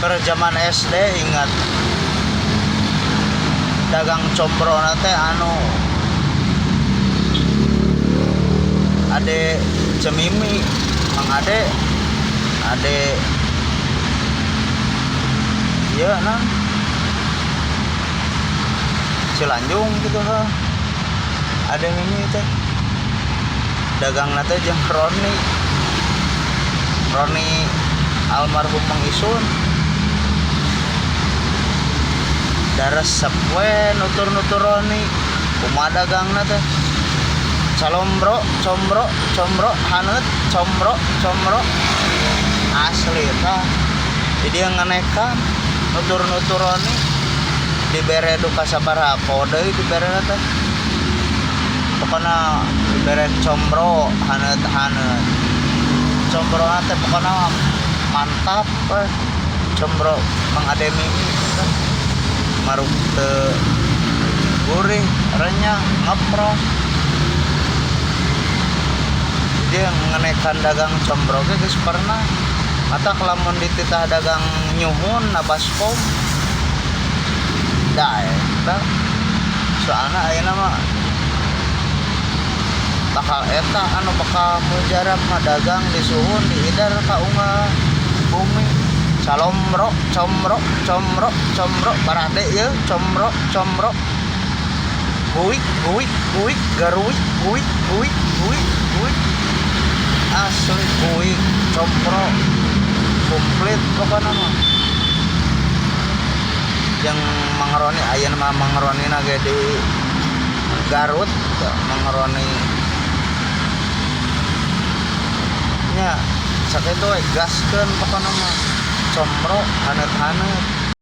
Per zaman SD ingat dagang combro nate anu ade cemimi mang ade iya nah Cilanjung gitu ha ada mimi teh dagang nate jeung Roni almarhum Mang Isun daras sapwe nutur Roni kumaha dagangna teh calombro combro haneut combro asli tah jadi yang nganekan nutur Roni dibere duka sabaraha deui diberena teh pokona dibere combro haneut combro teh pokona mantap combro Mang Ade Mimi teh maruk teu gurih renyah ngepros jadi yang ngenekan dagang combro ge geus pernah mata kelamun dititah dagang nyuhun na baskom da soalna ayeuna mah bakal eta anu bakal mujarab mah dagang di suhun di hidar ka unggah bumi combro barade ye combro guik garuik guik asli guik combro komplit pokoknya mah yang mangroni ayeuna mah mangroni na ge di Garut mangroni nya sakitu we gaskeun pokona mah combro haneut